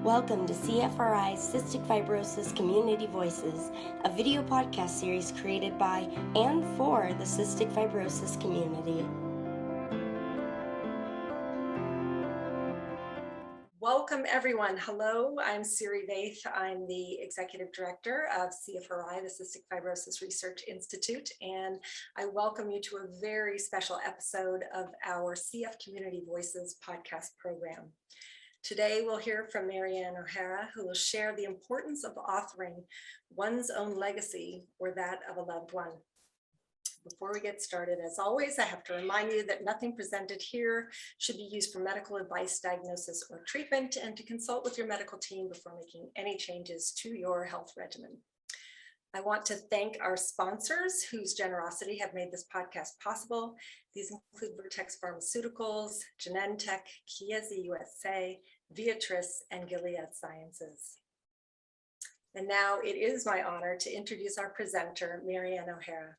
Welcome to CFRI's Cystic Fibrosis Community Voices, a video podcast series created by and for the cystic fibrosis community. Welcome everyone. Hello, I'm Siri Vaith. I'm the Executive Director of CFRI, the Cystic Fibrosis Research Institute, and I welcome you to a very special episode of our CF Community Voices podcast program. Today, we'll hear from Maryanne O'Hara, who will share the importance of authoring one's own legacy or that of a loved one. Before we get started, as always, I have to remind you that nothing presented here should be used for medical advice, diagnosis, or treatment, and to consult with your medical team before making any changes to your health regimen. I want to thank our sponsors whose generosity have made this podcast possible. These include Vertex Pharmaceuticals, Genentech, Chiesi USA, Viatris, and Gilead Sciences. And now it is my honor to introduce our presenter, Maryanne O'Hara.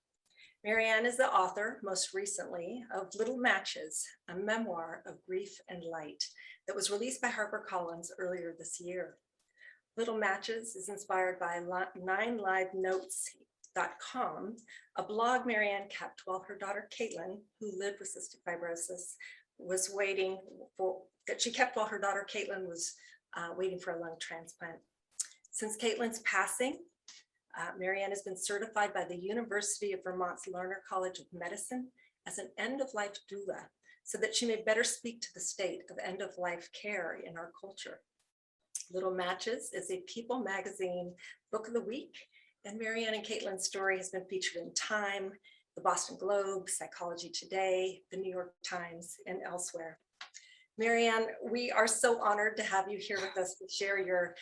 Maryanne is the author, most recently, of Little Matches, a memoir of grief and light that was released by HarperCollins earlier this year. Little Matches is inspired by 9livenotes.com, a blog Maryanne kept while her daughter Caitlin, who lived with cystic fibrosis, was waiting for a lung transplant. Since Caitlin's passing, Maryanne has been certified by the University of Vermont's Lerner College of Medicine as an end-of-life doula, so that she may better speak to the state of end-of-life care in our culture. Little Matches is a People magazine book of the week, and Maryanne and Caitlin's story has been featured in Time, the Boston Globe, Psychology Today, the New York Times, and elsewhere. Maryanne, we are so honored to have you here with us to share your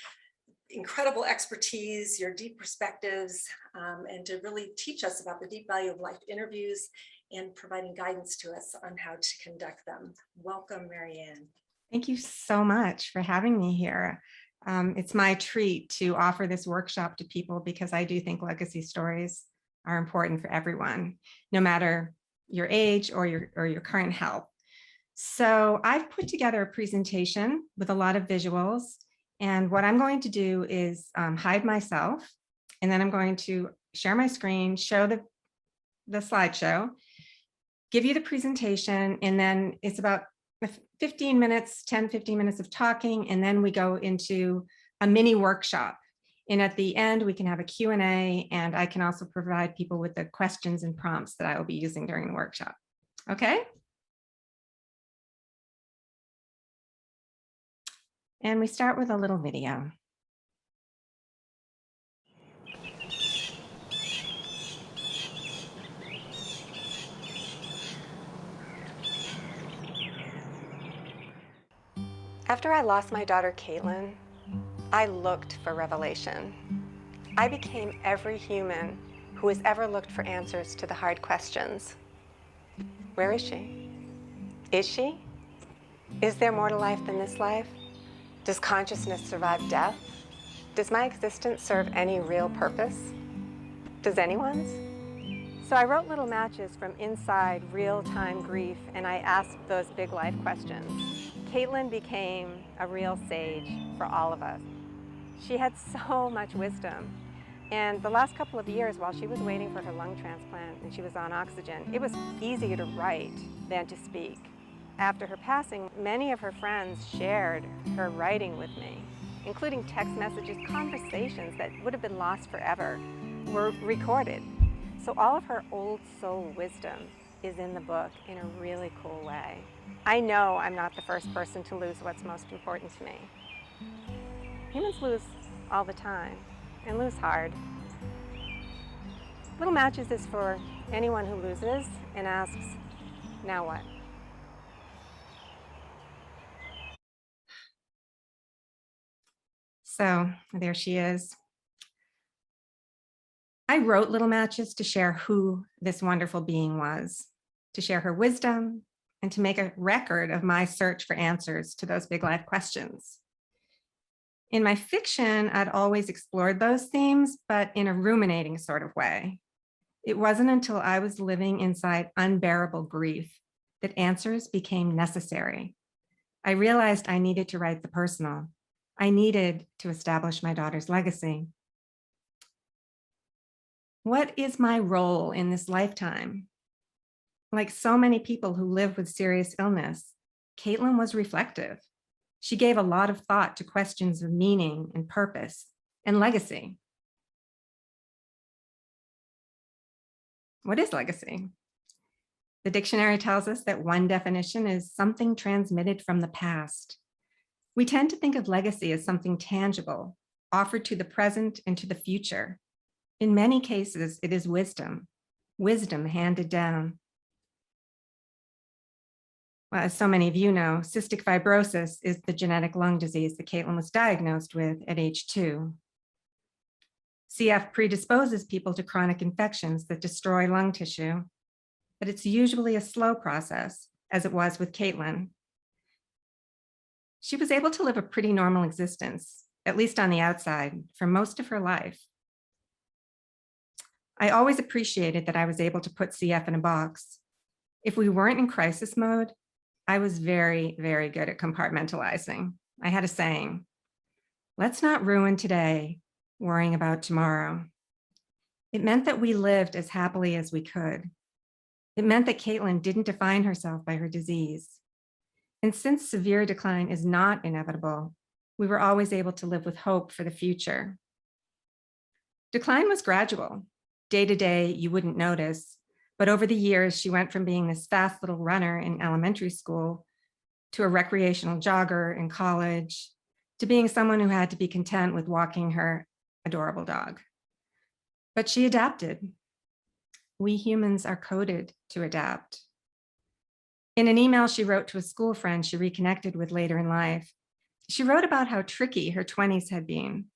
incredible expertise, your deep perspectives, and to really teach us about the deep value of life interviews and providing guidance to us on how to conduct them. Welcome, Maryanne. Thank you so much for having me here. It's my treat to offer this workshop to people because I do think legacy stories are important for everyone, no matter your age or your current health. So I've put together a presentation with a lot of visuals, and what I'm going to do is hide myself, and then I'm going to share my screen, show the slideshow, give you the presentation, and then it's about 15 minutes, 10, 15 minutes of talking, and then we go into a mini workshop. And at the end, we can have a Q&A, and I can also provide people with the questions and prompts that I will be using during the workshop. Okay? And we start with a little video. After I lost my daughter, Caitlin, I looked for revelation. I became every human who has ever looked for answers to the hard questions. Where is she? Is she? Is there more to life than this life? Does consciousness survive death? Does my existence serve any real purpose? Does anyone's? So I wrote Little Matches from inside real-time grief, and I asked those big life questions. Caitlin became a real sage for all of us. She had so much wisdom. And the last couple of years, while she was waiting for her lung transplant and she was on oxygen, it was easier to write than to speak. After her passing, many of her friends shared her writing with me, including text messages, conversations that would have been lost forever were recorded. So all of her old soul wisdom is in the book in a really cool way. I know I'm not the first person to lose what's most important to me. Humans lose all the time, and lose hard. Little Matches is for anyone who loses and asks, now what? So there she is. I wrote Little Matches to share who this wonderful being was, to share her wisdom, and to make a record of my search for answers to those big life questions. In my fiction, I'd always explored those themes, but in a ruminating sort of way. It wasn't until I was living inside unbearable grief that answers became necessary. I realized I needed to write the personal, I needed to establish my daughter's legacy. What is my role in this lifetime? Like so many people who live with serious illness, Caitlin was reflective. She gave a lot of thought to questions of meaning and purpose and legacy. What is legacy? The dictionary tells us that one definition is something transmitted from the past. We tend to think of legacy as something tangible, offered to the present and to the future. In many cases, it is wisdom handed down. Well, as so many of you know, cystic fibrosis is the genetic lung disease that Caitlin was diagnosed with at age 2. CF predisposes people to chronic infections that destroy lung tissue, but it's usually a slow process, as it was with Caitlin. She was able to live a pretty normal existence, at least on the outside, for most of her life. I always appreciated that I was able to put CF in a box. If we weren't in crisis mode, I was very, very good at compartmentalizing. I had a saying, let's not ruin today, worrying about tomorrow. It meant that we lived as happily as we could. It meant that Caitlin didn't define herself by her disease. And since severe decline is not inevitable, we were always able to live with hope for the future. Decline was gradual. Day to day, you wouldn't notice, but over the years, she went from being this fast little runner in elementary school to a recreational jogger in college, to being someone who had to be content with walking her adorable dog. But she adapted. We humans are coded to adapt. In an email she wrote to a school friend she reconnected with later in life, she wrote about how tricky her 20s had been.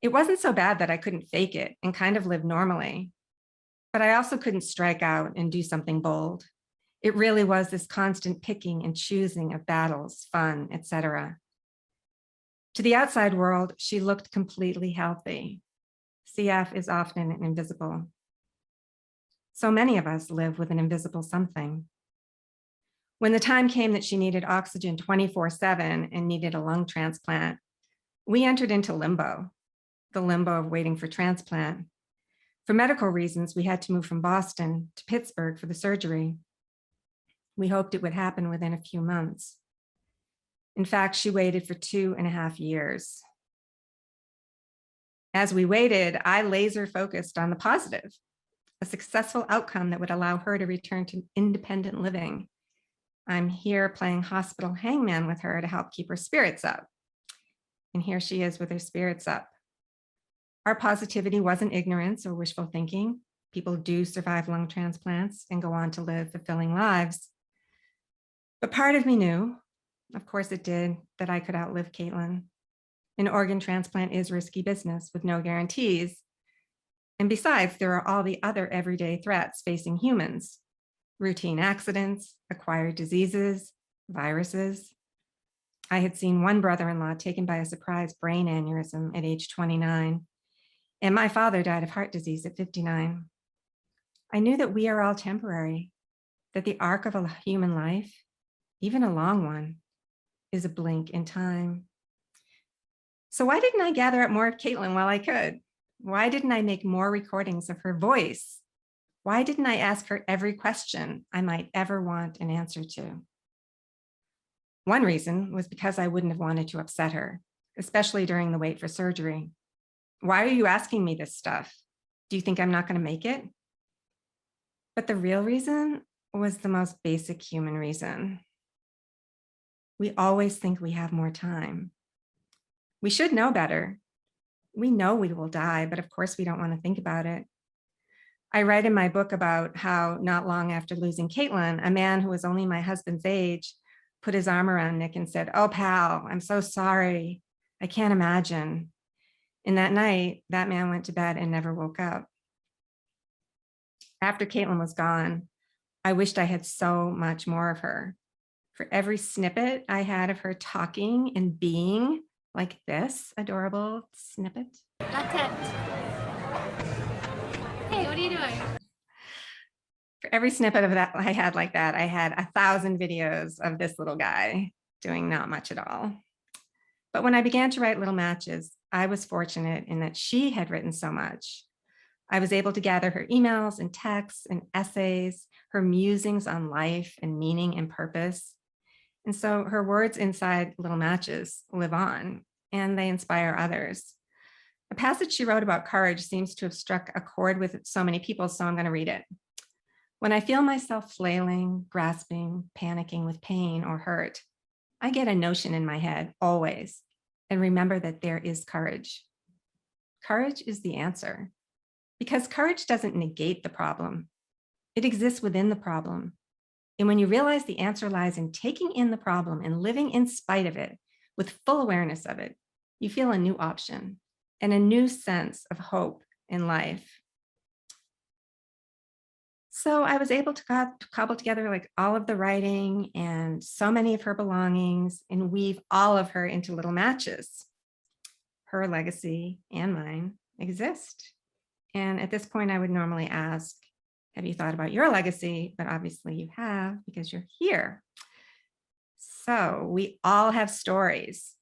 It wasn't so bad that I couldn't fake it and kind of live normally, but I also couldn't strike out and do something bold. It really was this constant picking and choosing of battles, fun, etc. To the outside world, she looked completely healthy. CF is often invisible. So many of us live with an invisible something. When the time came that she needed oxygen 24/7 and needed a lung transplant, we entered into limbo, the limbo of waiting for transplant. For medical reasons, we had to move from Boston to Pittsburgh for the surgery. We hoped it would happen within a few months. In fact, she waited for 2.5 years. As we waited, I laser focused on the positive, a successful outcome that would allow her to return to independent living. I'm here playing hospital hangman with her to help keep her spirits up. And here she is with her spirits up. Our positivity wasn't ignorance or wishful thinking. People do survive lung transplants and go on to live fulfilling lives. But part of me knew, of course it did, that I could outlive Caitlin. An organ transplant is risky business with no guarantees. And besides, there are all the other everyday threats facing humans: routine accidents, acquired diseases, viruses. I had seen one brother-in-law taken by a surprise brain aneurysm at age 29, and my father died of heart disease at 59. I knew that we are all temporary, that the arc of a human life, even a long one, is a blink in time. So why didn't I gather up more of Caitlin while I could? Why didn't I make more recordings of her voice? Why didn't I ask her every question I might ever want an answer to? One reason was because I wouldn't have wanted to upset her, especially during the wait for surgery. Why are you asking me this stuff? Do you think I'm not going to make it? But the real reason was the most basic human reason. We always think we have more time. We should know better. We know we will die, but of course we don't want to think about it. I write in my book about how not long after losing Caitlin, a man who was only my husband's age put his arm around Nick and said, "Oh, pal, I'm so sorry. I can't imagine." And that night, that man went to bed and never woke up. After Caitlin was gone, I wished I had so much more of her. For every snippet I had of her talking and being, like this adorable snippet. That's it. Hey, what are you doing? For every snippet of that I had like that, I had 1,000 videos of this little guy doing not much at all. But when I began to write Little Matches, I was fortunate in that she had written so much. I was able to gather her emails and texts and essays, her musings on life and meaning and purpose. And so her words inside Little Matches live on, and they inspire others. A passage she wrote about courage seems to have struck a chord with so many people, so I'm going to read it. When I feel myself flailing, grasping, panicking with pain or hurt, I get a notion in my head always, and remember that there is courage. Courage is the answer, because courage doesn't negate the problem. It exists within the problem. And when you realize the answer lies in taking in the problem and living in spite of it, with full awareness of it, you feel a new option and a new sense of hope in life. So I was able to cobble together like all of the writing and so many of her belongings and weave all of her into Little Matches. Her legacy and mine exist. And at this point, I would normally ask, have you thought about your legacy? But obviously you have, because you're here. So we all have stories.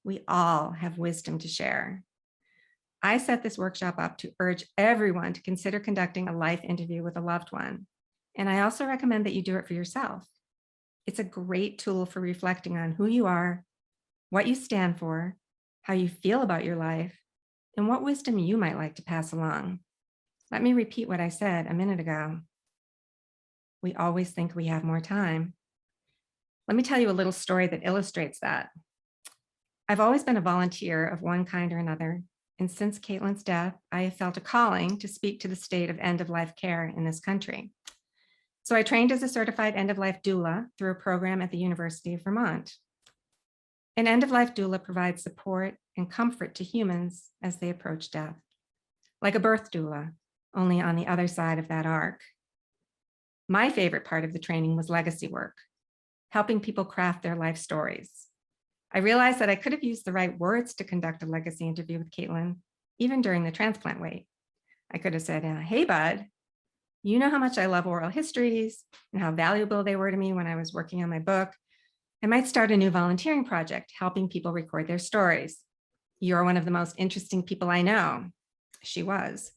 We all have wisdom to share. I set this workshop up to urge everyone to consider conducting a life interview with a loved one. And I also recommend that you do it for yourself. It's a great tool for reflecting on who you are, what you stand for, how you feel about your life, and what wisdom you might like to pass along. Let me repeat what I said a minute ago. We always think we have more time. Let me tell you a little story that illustrates that. I've always been a volunteer of one kind or another, and since Caitlin's death, I have felt a calling to speak to the state of end-of-life care in this country. So I trained as a certified end-of-life doula through a program at the University of Vermont. An end-of-life doula provides support and comfort to humans as they approach death, like a birth doula, only on the other side of that arc. My favorite part of the training was legacy work, helping people craft their life stories. I realized that I could have used the right words to conduct a legacy interview with Caitlin, even during the transplant wait. I could have said, hey, bud, you know how much I love oral histories and how valuable they were to me when I was working on my book. I might start a new volunteering project, helping people record their stories. You're one of the most interesting people I know. She was.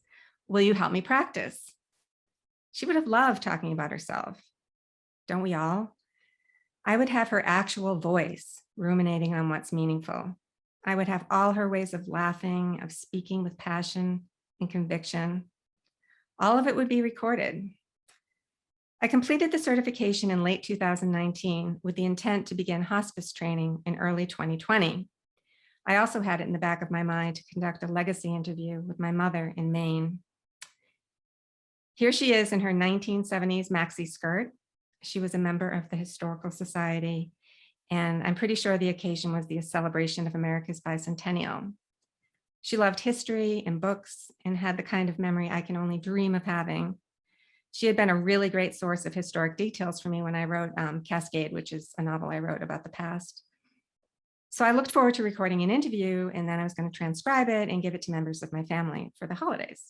Will you help me practice? She would have loved talking about herself. Don't we all? I would have her actual voice ruminating on what's meaningful. I would have all her ways of laughing, of speaking with passion and conviction. All of it would be recorded. I completed the certification in late 2019 with the intent to begin hospice training in early 2020. I also had it in the back of my mind to conduct a legacy interview with my mother in Maine. Here she is in her 1970s maxi skirt. She was a member of the Historical Society, and I'm pretty sure the occasion was the celebration of America's bicentennial. She loved history and books and had the kind of memory I can only dream of having. She had been a really great source of historic details for me when I wrote Cascade, which is a novel I wrote about the past. So I looked forward to recording an interview, and then I was going to transcribe it and give it to members of my family for the holidays.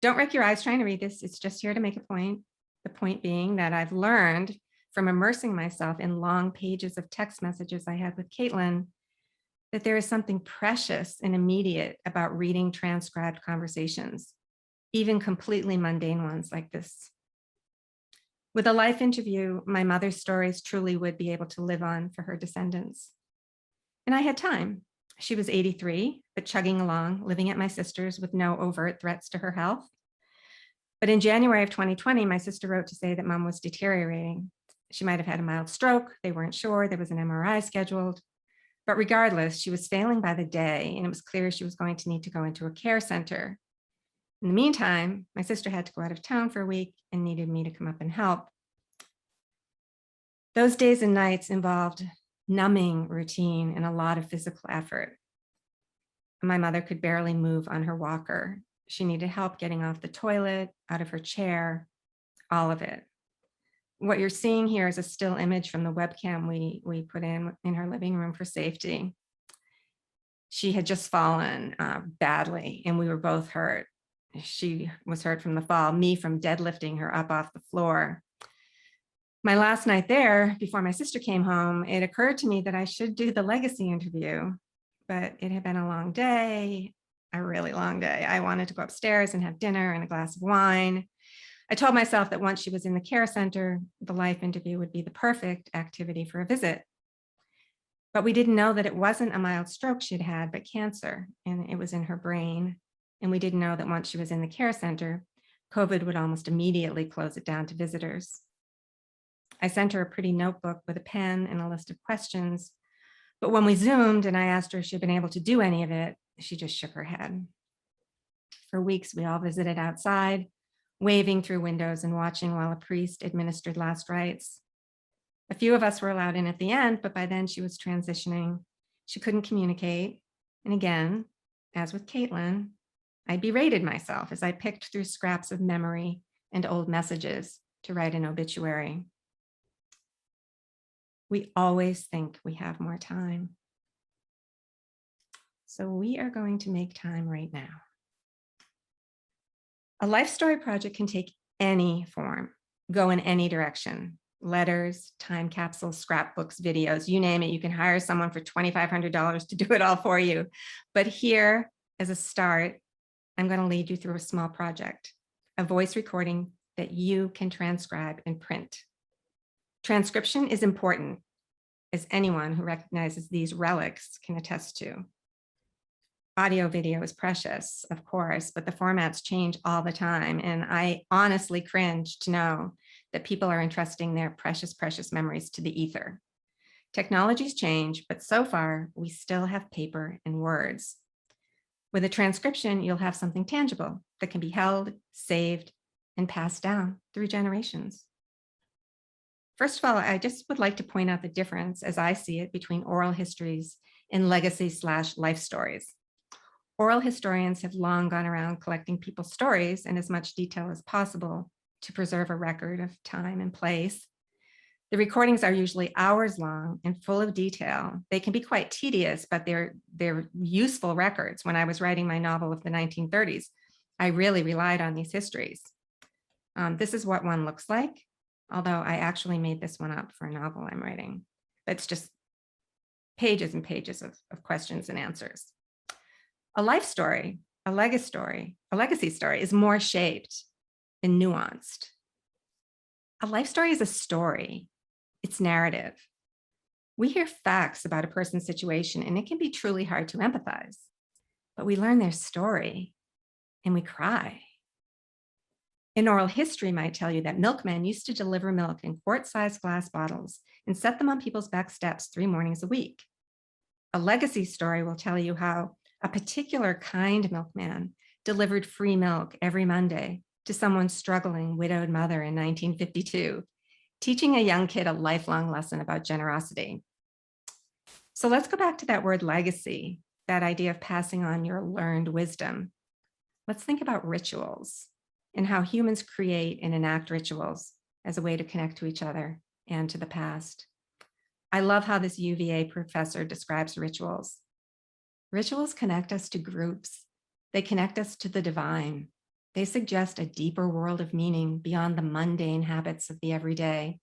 Don't wreck your eyes trying to read this. It's just here to make a point. The point being that I've learned from immersing myself in long pages of text messages I had with Caitlin that there is something precious and immediate about reading transcribed conversations, even completely mundane ones like this. With a life interview, my mother's stories truly would be able to live on for her descendants. And I had time. She was 83, but chugging along, living at my sister's with no overt threats to her health. But in January of 2020, my sister wrote to say that mom was deteriorating. She might have had a mild stroke. They weren't sure. There was an MRI scheduled. But regardless, she was failing by the day, and it was clear she was going to need to go into a care center. In the meantime, my sister had to go out of town for a week and needed me to come up and help. Those days and nights involved numbing routine and a lot of physical effort. My mother could barely move on her walker. She needed help getting off the toilet, out of her chair, all of it. What you're seeing here is a still image from the webcam we put in her living room for safety. She had just fallen badly, and we were both hurt. She was hurt from the fall, me from deadlifting her up off the floor. My last night there, before my sister came home, it occurred to me that I should do the legacy interview, but it had been a long day, a really long day. I wanted to go upstairs and have dinner and a glass of wine. I told myself that once she was in the care center, the life interview would be the perfect activity for a visit. But we didn't know that it wasn't a mild stroke she'd had, but cancer, and it was in her brain. And we didn't know that once she was in the care center, COVID would almost immediately close it down to visitors. I sent her a pretty notebook with a pen and a list of questions. But when we Zoomed and I asked her if she'd been able to do any of it, she just shook her head. For weeks, we all visited outside, waving through windows and watching while a priest administered last rites. A few of us were allowed in at the end, but by then she was transitioning. She couldn't communicate. And again, as with Caitlin, I berated myself as I picked through scraps of memory and old messages to write an obituary. We always think we have more time. So we are going to make time right now. A life story project can take any form, go in any direction. Letters, time capsules, scrapbooks, videos, you name it. You can hire someone for $2,500 to do it all for you. But here, as a start, I'm going to lead you through a small project, a voice recording that you can transcribe and print. Transcription is important, as anyone who recognizes these relics can attest to. Audio video is precious, of course, but the formats change all the time. And I honestly cringe to know that people are entrusting their precious, precious memories to the ether. Technologies change, but so far we still have paper and words. With a transcription, you'll have something tangible that can be held, saved, and passed down through generations. First of all, I just would like to point out the difference, as I see it, between oral histories and legacy/life stories. Oral historians have long gone around collecting people's stories in as much detail as possible to preserve a record of time and place. The recordings are usually hours long and full of detail. They can be quite tedious, but they're useful records. When I was writing my novel of the 1930s, I really relied on these histories. This is what one looks like, although I actually made this one up for a novel I'm writing. It's just pages and pages of questions and answers. A life story, a legacy story is more shaped and nuanced. A life story is a story, it's narrative. We hear facts about a person's situation and it can be truly hard to empathize, but we learn their story and we cry. An oral history might tell you that milkmen used to deliver milk in quart-sized glass bottles and set them on people's back steps 3 mornings a week. A legacy story will tell you how a particular kind milkman delivered free milk every Monday to someone's struggling widowed mother in 1952, teaching a young kid a lifelong lesson about generosity. So let's go back to that word legacy, that idea of passing on your learned wisdom. Let's think about rituals and how humans create and enact rituals as a way to connect to each other and to the past. I love how this UVA professor describes rituals. Rituals connect us to groups. They connect us to the divine. They suggest a deeper world of meaning beyond the mundane habits of the everyday.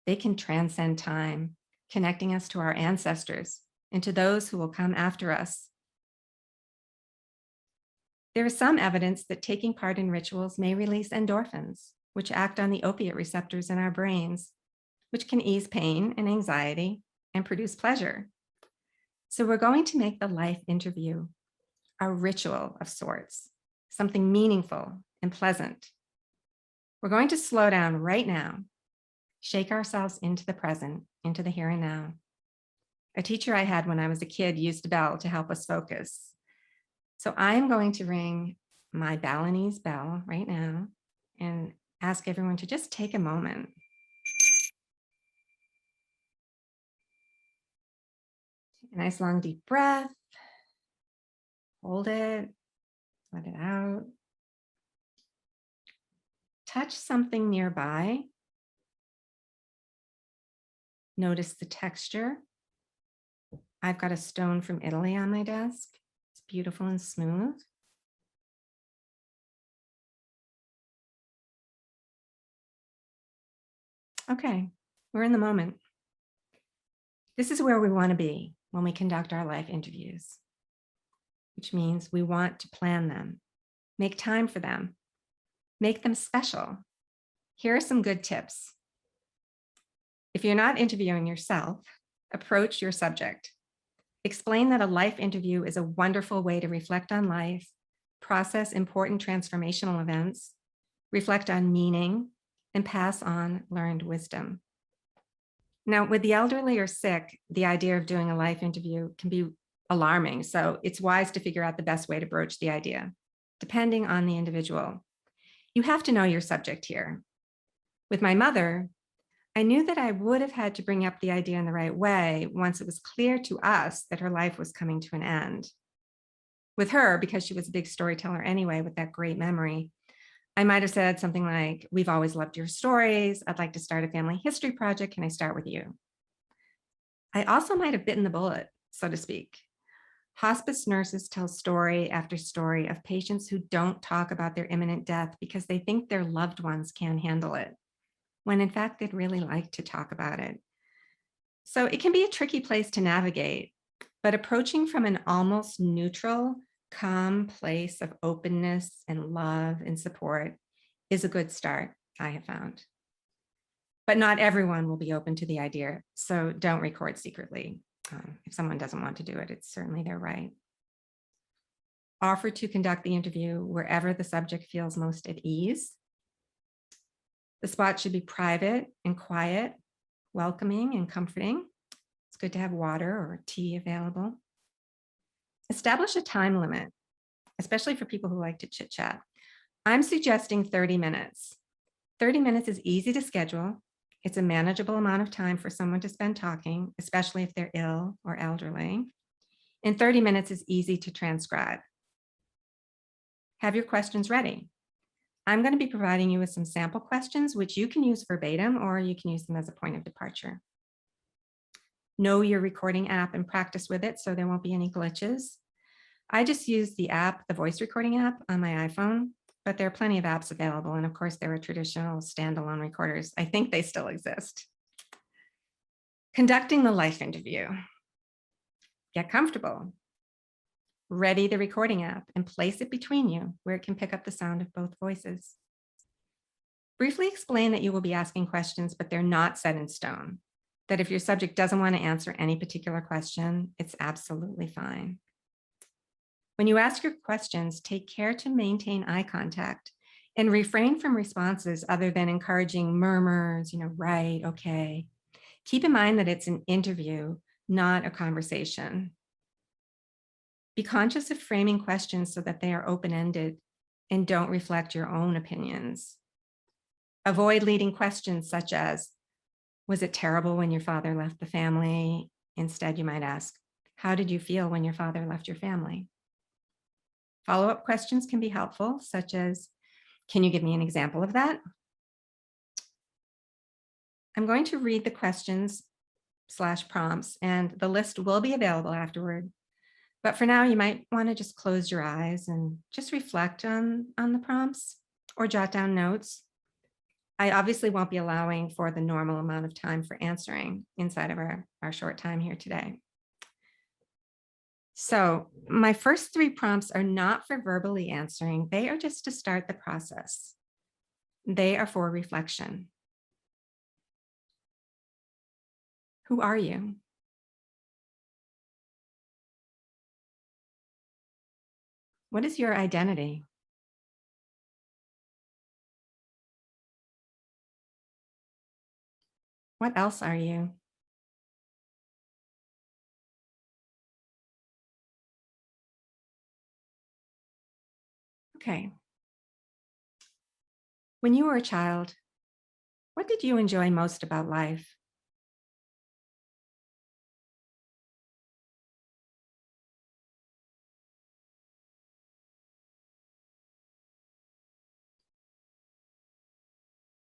They can transcend time, connecting us to our ancestors and to those who will come after us. There is some evidence that taking part in rituals may release endorphins, which act on the opiate receptors in our brains, which can ease pain and anxiety and produce pleasure. So we're going to make the life interview a ritual of sorts, something meaningful and pleasant. We're going to slow down right now, shake ourselves into the present, into the here and now. A teacher I had when I was a kid used a bell to help us focus. So I'm going to ring my Balinese bell right now and ask everyone to just take a moment. Take a nice long deep breath. Hold it, let it out. Touch something nearby. Notice the texture. I've got a stone from Italy on my desk. It's beautiful and smooth. Okay, we're in the moment. This is where we want to be when we conduct our life interviews, which means we want to plan them, make time for them, make them special. Here are some good tips. If you're not interviewing yourself, approach your subject. Explain that a life interview is a wonderful way to reflect on life, process important transformational events, reflect on meaning, and pass on learned wisdom. Now, with the elderly or sick, the idea of doing a life interview can be alarming, so it's wise to figure out the best way to broach the idea, depending on the individual. You have to know your subject here. With my mother, I knew that I would have had to bring up the idea in the right way once it was clear to us that her life was coming to an end. With her, because she was a big storyteller anyway, with that great memory, I might have said something like, "We've always loved your stories. I'd like to start a family history project. Can I start with you?" I also might have bitten the bullet, so to speak. Hospice nurses tell story after story of patients who don't talk about their imminent death because they think their loved ones can't handle it, when in fact they'd really like to talk about it. So it can be a tricky place to navigate, but approaching from an almost neutral, calm place of openness and love and support is a good start, I have found. But not everyone will be open to the idea, so don't record secretly. If someone doesn't want to do it, it's certainly their right. Offer to conduct the interview wherever the subject feels most at ease. The spot should be private and quiet, welcoming and comforting. It's good to have water or tea available. Establish a time limit, especially for people who like to chit chat. I'm suggesting 30 minutes. 30 minutes is easy to schedule. It's a manageable amount of time for someone to spend talking, especially if they're ill or elderly. And 30 minutes is easy to transcribe. Have your questions ready. I'm going to be providing you with some sample questions, which you can use verbatim or you can use them as a point of departure. Know your recording app and practice with it so there won't be any glitches. I just use the app, the voice recording app on my iPhone, but there are plenty of apps available. And of course, there are traditional standalone recorders. I think they still exist. Conducting the life interview. Get comfortable. Ready the recording app and place it between you where it can pick up the sound of both voices. Briefly explain that you will be asking questions, but they're not set in stone. That if your subject doesn't want to answer any particular question, it's absolutely fine. When you ask your questions, take care to maintain eye contact and refrain from responses other than encouraging murmurs, right, okay. Keep in mind that it's an interview, not a conversation. Be conscious of framing questions so that they are open-ended and don't reflect your own opinions. Avoid leading questions such as, was it terrible when your father left the family? Instead, you might ask, how did you feel when your father left your family? Follow-up questions can be helpful, such as, can you give me an example of that? I'm going to read the questions/prompts, and the list will be available afterward. But for now, you might want to just close your eyes and just reflect on the prompts or jot down notes. I obviously won't be allowing for the normal amount of time for answering inside of our short time here today. So my first 3 prompts are not for verbally answering. They are just to start the process. They are for reflection. Who are you? What is your identity? What else are you? Okay. When you were a child, what did you enjoy most about life?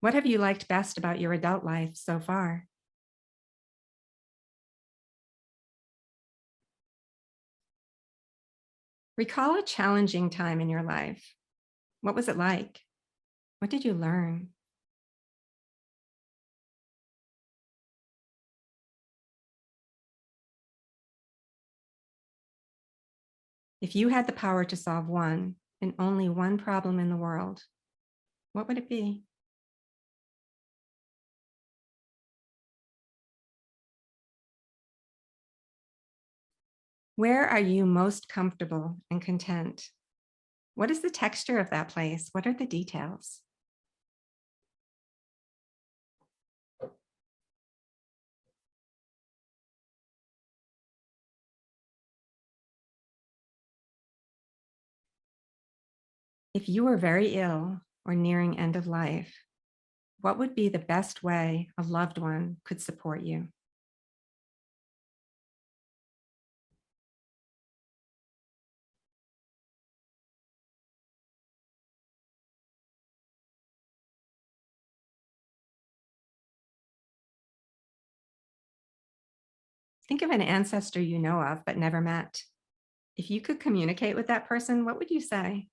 What have you liked best about your adult life so far? Recall a challenging time in your life. What was it like? What did you learn? If you had the power to solve one and only one problem in the world, what would it be? Where are you most comfortable and content? What is the texture of that place? What are the details? If you were very ill or nearing end of life, what would be the best way a loved one could support you? Think of an ancestor you know of but never met. If you could communicate with that person, what would you say?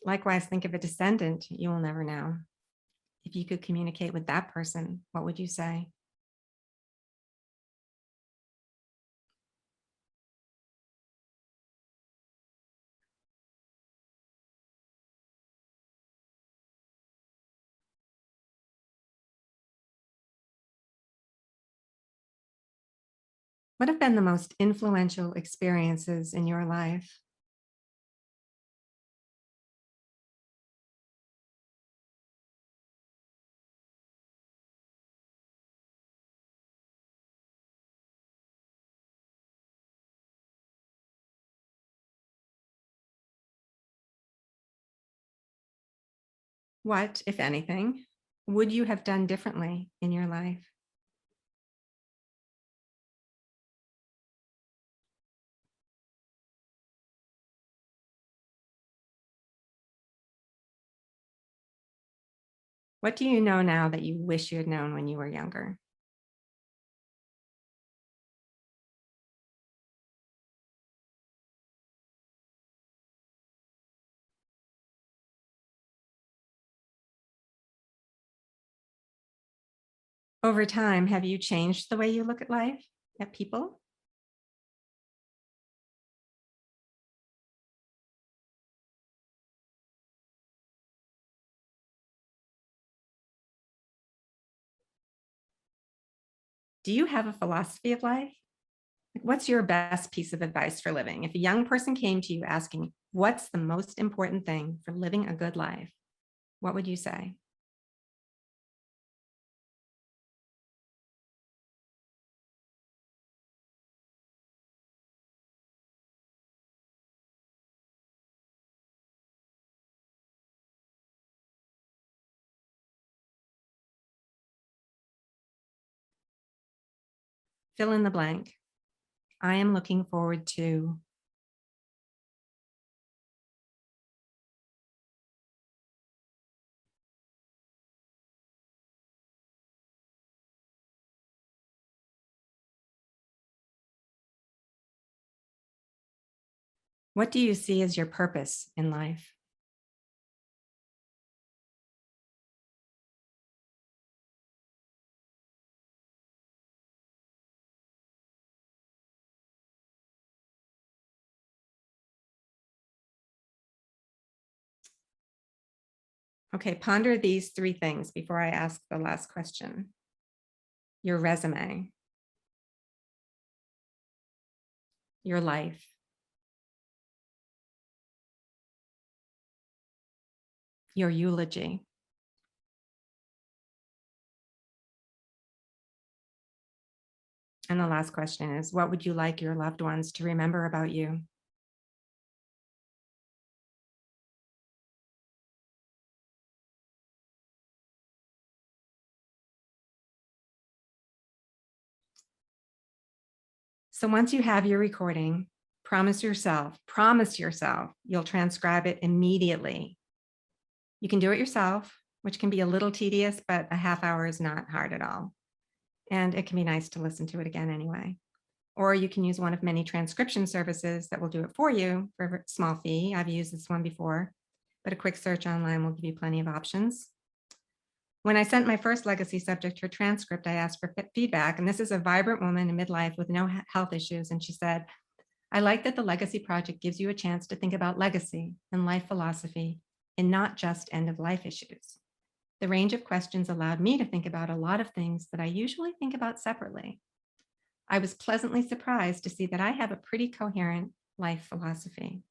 Likewise, think of a descendant you will never know. If you could communicate with that person, what would you say? What have been the most influential experiences in your life? What, if anything, would you have done differently in your life? What do you know now that you wish you had known when you were younger? Over time, have you changed the way you look at life, at people? Do you have a philosophy of life? What's your best piece of advice for living? If a young person came to you asking, what's the most important thing for living a good life? What would you say? Fill in the blank. I am looking forward to. What do you see as your purpose in life? Okay, ponder these three things before I ask the last question. Your resume, your life, your eulogy, and the last question is, what would you like your loved ones to remember about you? So once you have your recording, promise yourself you'll transcribe it immediately. You can do it yourself, which can be a little tedious, but a half hour is not hard at all. And it can be nice to listen to it again anyway. Or you can use one of many transcription services that will do it for you for a small fee. I've used this one before. but a quick search online will give you plenty of options. When I sent my first legacy subject her transcript, I asked for feedback, and this is a vibrant woman in midlife with no health issues, and she said, "I like that the Legacy Project gives you a chance to think about legacy and life philosophy and not just end-of-life issues. The range of questions allowed me to think about a lot of things that I usually think about separately. I was pleasantly surprised to see that I have a pretty coherent life philosophy."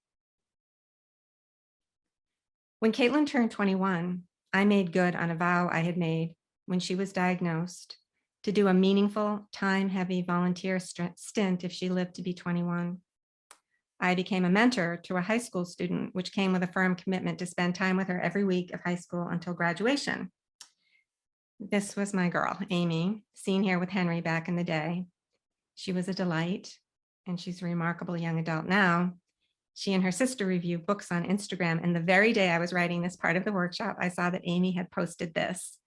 When Caitlin turned 21, I made good on a vow I had made when she was diagnosed to do a meaningful, time-heavy volunteer stint if she lived to be 21. I became a mentor to a high school student, which came with a firm commitment to spend time with her every week of high school until graduation. This was my girl, Amy, seen here with Henry back in the day. She was a delight, and she's a remarkable young adult now. She and her sister review books on Instagram, and the very day I was writing this part of the workshop, I saw that Amy had posted this,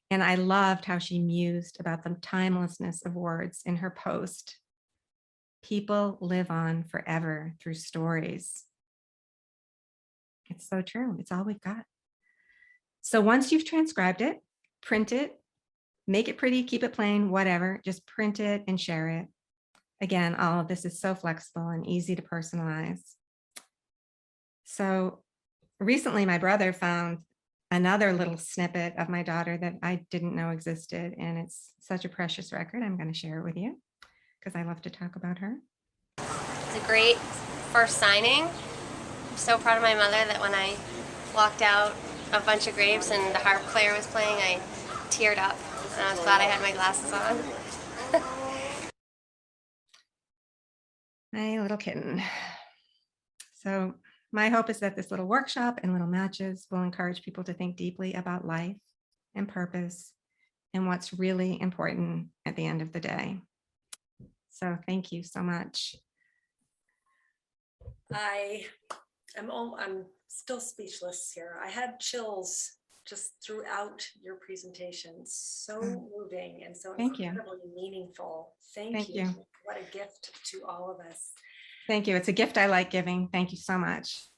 and I loved how she mused about the timelessness of words in her post. People live on forever through stories. It's so true. It's all we've got. So once you've transcribed it, print it, make it pretty, keep it plain, whatever, just print it and share it. Again, all of this is so flexible and easy to personalize. So recently my brother found another little snippet of my daughter that I didn't know existed, and it's such a precious record. I'm going to share it with you because I love to talk about her. It's a great first signing. I'm so proud of my mother that when I walked out a bunch of grapes and the harp player was playing, I teared up, and I was glad I had my glasses on. My little kitten. So my hope is that this little workshop and little matches will encourage people to think deeply about life and purpose and what's really important at the end of the day. So thank you so much. I'm still speechless here. I had chills just throughout your presentation. So moving and so incredibly meaningful. Thank you. What a gift to all of us. Thank you. It's a gift I like giving. Thank you so much.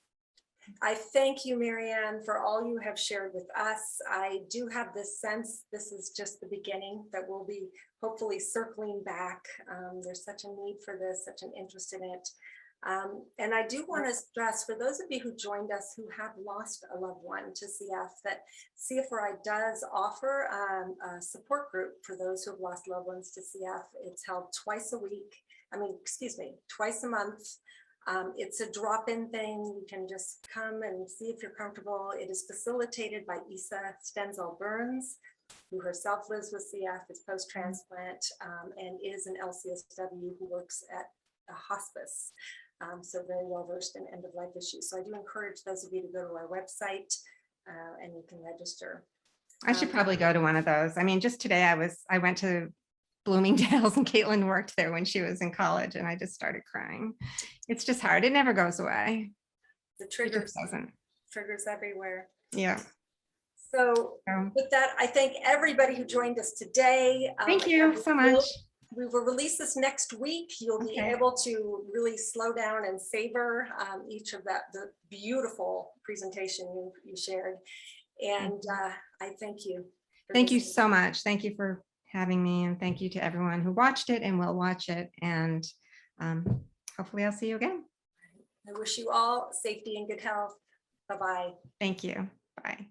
I thank you, Maryanne, for all you have shared with us. I do have this sense this is just the beginning, that we'll be hopefully circling back. There's such a need for this, such an interest in it. And I do want to stress, for those of you who joined us who have lost a loved one to CF, that CFRI does offer a support group for those who have lost loved ones to CF. It's held twice a month. It's a drop-in thing. You can just come and see if you're comfortable. It is facilitated by Isa Stenzel-Burns, who herself lives with CF, is post-transplant, and is an LCSW who works at a hospice. So very well versed in end-of-life issues. So I do encourage those of you to go to our website and you can register. I should probably go to one of those. I mean, just today I went to Bloomingdale's and Caitlin worked there when she was in college, and I just started crying. It's just hard. It never goes away. The triggers everywhere. Yeah. So with that, I thank everybody who joined us today. Thank you so much. We will release this next week. You'll be able to really slow down and savor each of the beautiful presentation you shared. And I thank you. Thank you so much. Thank you for having me, and thank you to everyone who watched it and will watch it. And hopefully I'll see you again. I wish you all safety and good health. Bye-bye. Thank you. Bye.